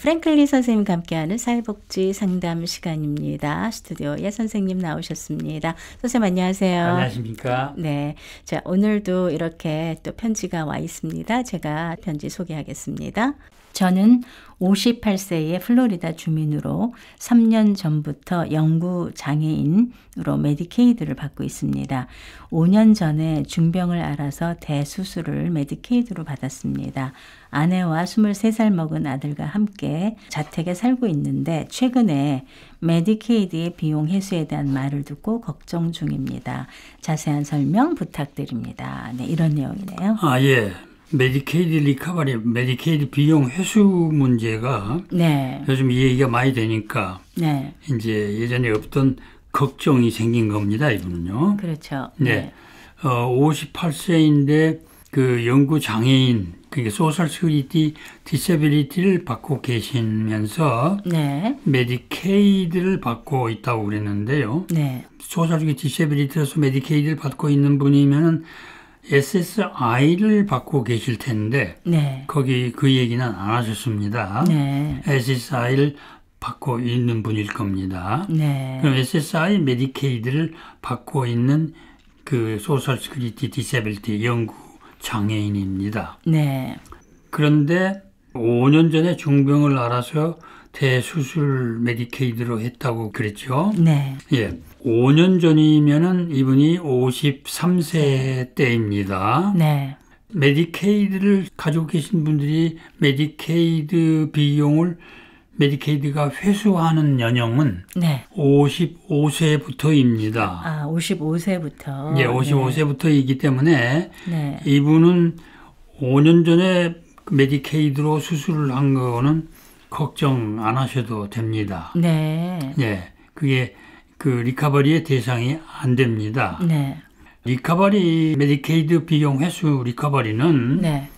프랭클린 선생님과 함께하는 사회복지 상담 시간입니다. 스튜디오에 선생님 나오셨습니다. 선생님 안녕하세요. 안녕하십니까? 네, 자 오늘도 이렇게 또 편지가 와 있습니다. 제가 편지 소개하겠습니다. 저는 58세의 플로리다 주민으로 3년 전부터 영구 장애인으로 메디케이드를 받고 있습니다. 5년 전에 중병을 알아서 대수술을 메디케이드로 받았습니다. 아내와 23살 먹은 아들과 함께 자택에 살고 있는데 최근에 메디케이드의 비용 해소에 대한 말을 듣고 걱정 중입니다. 자세한 설명 부탁드립니다. 네, 이런 내용이네요. 예. 메디케이드 리커버리, 메디케이드 비용 회수 문제가 네. 요즘 이 얘기가 많이 되니까 네. 이제 예전에 없던 걱정이 생긴 겁니다. 이분은요. 그렇죠. 네. 58세인데 그 영구 장애인, 그러니까 소셜 시큐리티 디세빌리티를 받고 계시면서 네. 메디케이드를 받고 있다고 그랬는데요. 네. 소셜 시큐리티 디세빌리티로서 메디케이드를 받고 있는 분이면은 SSI를 받고 계실 텐데 네. 거기 그 얘기는 안 하셨습니다. 네. SSI를 받고 있는 분일 겁니다. 네. 그럼 SSI 메디케이드를 받고 있는 그 소셜 시큐리티 디세빌리티 영구 장애인입니다. 네. 그런데 5년 전에 중병을 알아서 대수술 메디케이드로 했다고 그랬죠. 네. 예. 5년 전이면은 이분이 53세 때입니다. 네. 메디케이드를 가지고 계신 분들이 메디케이드 비용을 메디케이드가 회수하는 연령은 네. 55세부터입니다. 아, 55세부터. 예, 55세부터이기 때문에 네. 이분은 5년 전에 메디케이드로 수술을 한 거는 걱정 안 하셔도 됩니다. 네. 예, 그게 그 리커버리의 대상이 안 됩니다. 네. 리커버리 메디케이드 비용 회수 리커버리는 네.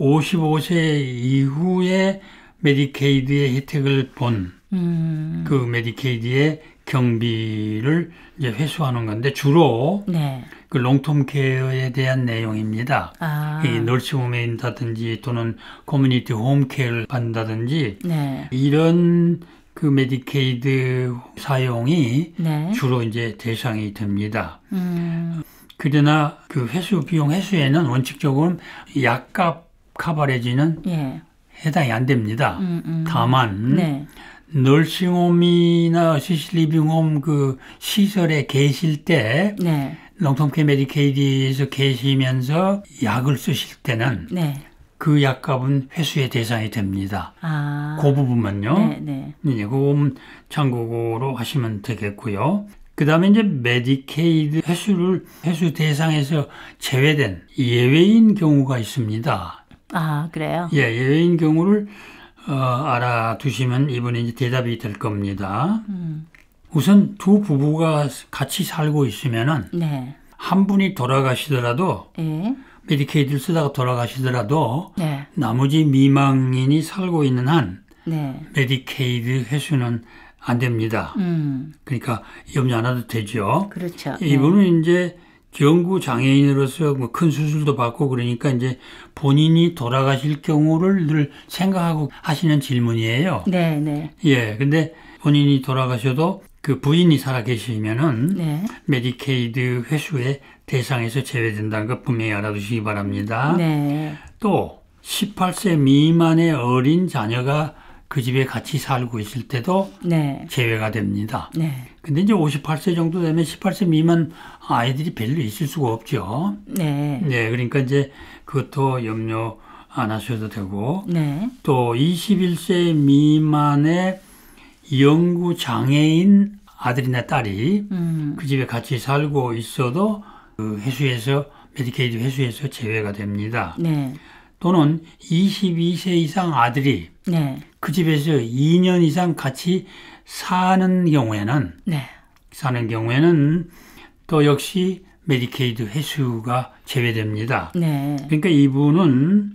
55세 이후에 메디케이드의 혜택을 본 그 메디케이드의 경비를 이제 회수하는 건데 주로 네. 그 롱텀 케어에 대한 내용입니다. 아. 이 널싱홈인다든지 또는 커뮤니티 홈케어를 받는다든지 네. 이런 그 메디케이드 사용이 네. 주로 이제 대상이 됩니다. 그러나 그 회수 비용 회수에는 원칙적으로 약값 커버리지는 예. 해당이 안 됩니다. 다만 네. 널싱홈이나 어시스리빙홈 그 시설에 계실 때 네. 롱텀케어 메디케이드에서 계시면서 약을 쓰실 때는 네. 그 약값은 회수의 대상이 됩니다. 아. 그 부분만요. 네. 네. 네, 그건 참고로 하시면 되겠고요. 그 다음에 이제 메디케이드 회수 대상에서 제외된 예외인 경우가 있습니다. 아, 그래요? 예, 예외인 경우를 알아두시면 이번에 이제 대답이 될 겁니다. 우선 두 부부가 같이 살고 있으면은 네. 한 분이 돌아가시더라도 예. 메디케이드를 쓰다가 돌아가시더라도 네. 나머지 미망인이 살고 있는 한 네. 메디케이드 회수는 안 됩니다. 그러니까 염려 안 해도 되죠. 그렇죠. 이분은 이제 영구 장애인으로서 뭐 큰 수술도 받고 그러니까 이제 본인이 돌아가실 경우를 늘 생각하고 하시는 질문이에요. 네. 네. 예, 근데 본인이 돌아가셔도 그 부인이 살아 계시면은 네. 메디케이드 회수의 대상에서 제외된다는 것 분명히 알아두시기 바랍니다. 네. 또 18세 미만의 어린 자녀가 그 집에 같이 살고 있을 때도 네. 제외가 됩니다. 네. 근데 이제 58세 정도 되면 18세 미만 아이들이 별로 있을 수가 없죠. 네. 네, 그러니까 이제 그것도 염려 안 하셔도 되고, 네. 또 21세 미만의 영구 장애인 아들이나 딸이 그 집에 같이 살고 있어도 그 회수에서 메디케이드 회수에서 제외가 됩니다. 네. 또는 22세 이상 아들이 네. 그 집에서 2년 이상 같이 사는 경우에는 네. 또 역시 메디케이드 회수가 제외됩니다. 네. 그러니까 이분은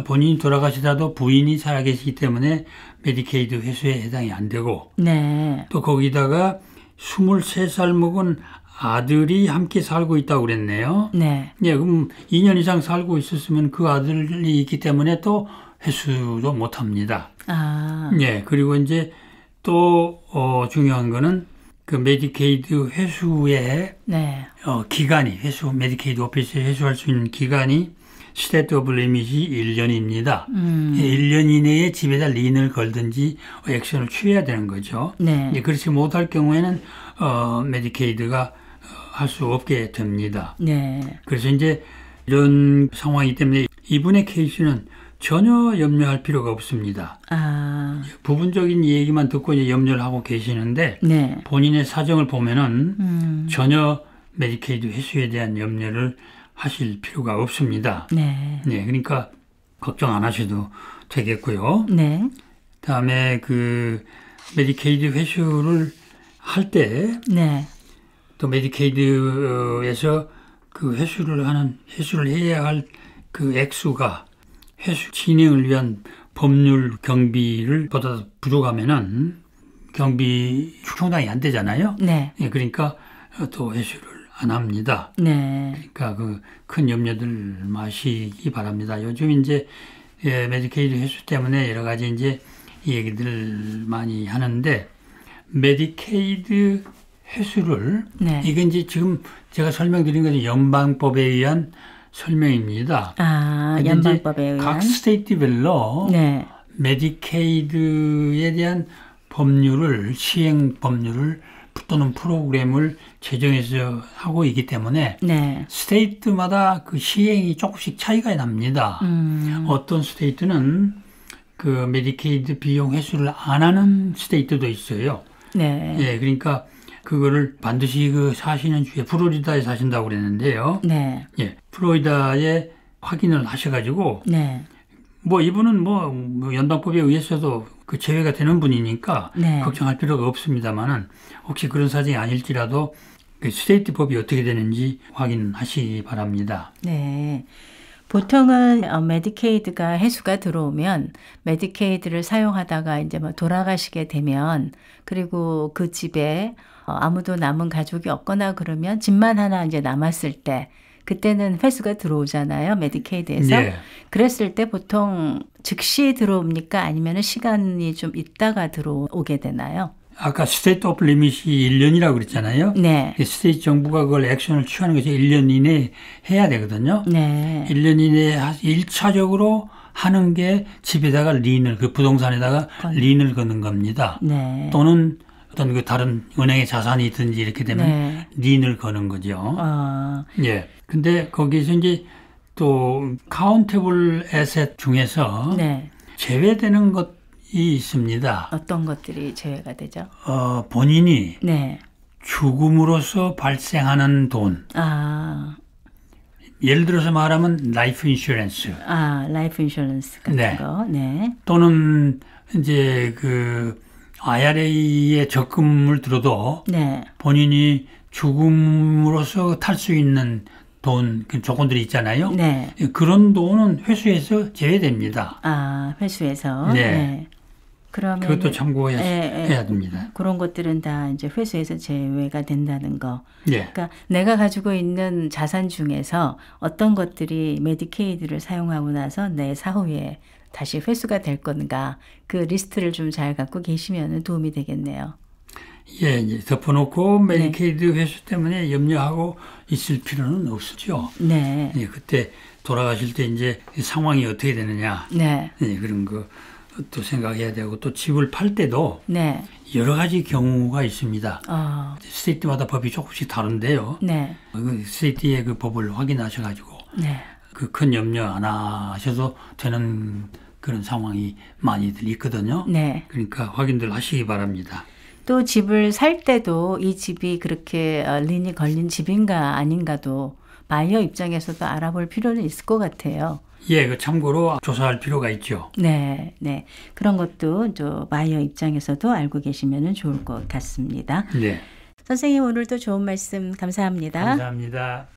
본인이 돌아가시다도 부인이 살아계시기 때문에 메디케이드 회수에 해당이 안 되고 네. 또 거기다가 23살 먹은 아들이 함께 살고 있다고 그랬네요. 네. 예, 그럼 2년 이상 살고 있었으면 그 아들이 있기 때문에 또 회수도 못 합니다. 아, 예, 그리고 이제 또 중요한 거는 그 메디케이드 회수의 네. 기간이 메디케이드 오피스에 회수할 수 있는 기간이 스테이트 오브 리밋이 1년입니다. 1년 이내에 집에다 린을 걸든지 액션을 취해야 되는 거죠. 네. 이제 그렇지 못할 경우에는 메디케이드가 할 수 없게 됩니다. 네. 그래서 이제 이런 상황이기 때문에 이분의 케이스는 전혀 염려할 필요가 없습니다. 아, 부분적인 얘기만 듣고 이제 염려를 하고 계시는데 네. 본인의 사정을 보면은 전혀 메디케이드 회수에 대한 염려를 하실 필요가 없습니다. 네. 네, 그러니까 걱정 안 하셔도 되겠고요. 네. 다음에 그 메디케이드 회수를 할 때 네. 또 메디케이드에서 그 회수를 해야 할 그 액수가 회수 진행을 위한 법률 경비를 보다 부족하면은 경비 충당이 안 되잖아요. 네. 예, 그러니까 또 회수를 안 합니다. 네. 그러니까 그 큰 염려들 마시기 바랍니다. 요즘 이제 메디케이드 회수 때문에 여러 가지 이제 얘기들 많이 하는데 메디케이드 회수를 네. 이게 이제 지금 제가 설명드린 것은 연방법에 의한 설명입니다. 아, 근데 연방법에 이제 의한. 각 스테이트별로 네. 메디케이드에 대한 법률을 시행 법률을 또는 프로그램을 제정해서 하고 있기 때문에 네. 스테이트마다 그 시행이 조금씩 차이가 납니다. 어떤 스테이트는 그 메디케이드 비용 회수를 안 하는 스테이트도 있어요. 네. 예, 그러니까 그거를 반드시 그 사시는 주에 플로리다에 사신다고 그랬는데요. 네. 예, 플로리다에 확인을 하셔가지고 네. 뭐 이분은 뭐 연방법에 의해서도 그 제외가 되는 분이니까 네. 걱정할 필요가 없습니다만은 혹시 그런 사정이 아닐지라도 그 스테이트 법이 어떻게 되는지 확인하시기 바랍니다. 네. 보통은 메디케이드가 해수가 들어오면 메디케이드를 사용하다가 이제 뭐 돌아가시게 되면 그리고 그 집에 아무도 남은 가족이 없거나 그러면 집만 하나 이제 남았을 때 그때는 회수가 들어오잖아요. 메디케이드에서. 예. 그랬을 때 보통 즉시 들어옵니까? 아니면 시간이 좀 있다가 들어오게 되나요? 아까 스테이트 오브 리밋이 1년이라고 그랬잖아요. 네. 스테이트 정부가 그걸 액션을 취하는 것이 1년 이내에 해야 되거든요. 네. 1년 이내에 1차적으로 하는 게 집에다가 린을 그 부동산에다가 린을 거는 겁니다. 네. 또는 어떤 그 다른 은행의 자산이 있든지 이렇게 되면 네. 린을 거는 거죠. 아, 예. 근데 거기서 이제 또 카운테블 에셋 중에서 네. 제외되는 것이 있습니다. 어떤 것들이 제외가 되죠? 본인이 네. 죽음으로써 발생하는 돈. 아, 예를 들어서 말하면 라이프 인슈런스 라이프 인슈런스 같은 네. 거. 네. 또는 이제 그 IRA에 적금을 들어도 네. 본인이 죽음으로써 탈 수 있는 돈, 그 조건들이 있잖아요. 네. 그런 돈은 회수에서 제외됩니다. 아, 회수에서. 네. 그러면 그것도 참고해야 해야 됩니다. 그런 것들은 다 이제 회수에서 제외가 된다는 거. 예. 그러니까 내가 가지고 있는 자산 중에서 어떤 것들이 메디케이드를 사용하고 나서 내 사후에 다시 회수가 될 건가 그 리스트를 좀 잘 갖고 계시면 도움이 되겠네요. 예, 이제 덮어놓고 메디케이드 회수 때문에 염려하고 있을 필요는 없죠. 네. 예, 그때 돌아가실 때 이제 상황이 어떻게 되느냐. 네. 예, 그런 거 또 생각해야 되고 또 집을 팔 때도 네. 여러 가지 경우가 있습니다. 어, 스테이트마다 법이 조금씩 다른데요. 네. 그 스테이트의 그 법을 확인하셔가지고 네. 그 큰 염려 안 하셔도 되는 그런 상황이 많이들 있거든요. 네. 그러니까 확인들 하시기 바랍니다. 또 집을 살 때도 이 집이 그렇게 린이 걸린 집인가 아닌가도 바이어 입장에서도 알아볼 필요는 있을 것 같아요. 예, 그 참고로 조사할 필요가 있죠. 네, 네. 그런 것도 저 바이어 입장에서도 알고 계시면 좋을 것 같습니다. 네. 선생님 오늘도 좋은 말씀 감사합니다. 감사합니다.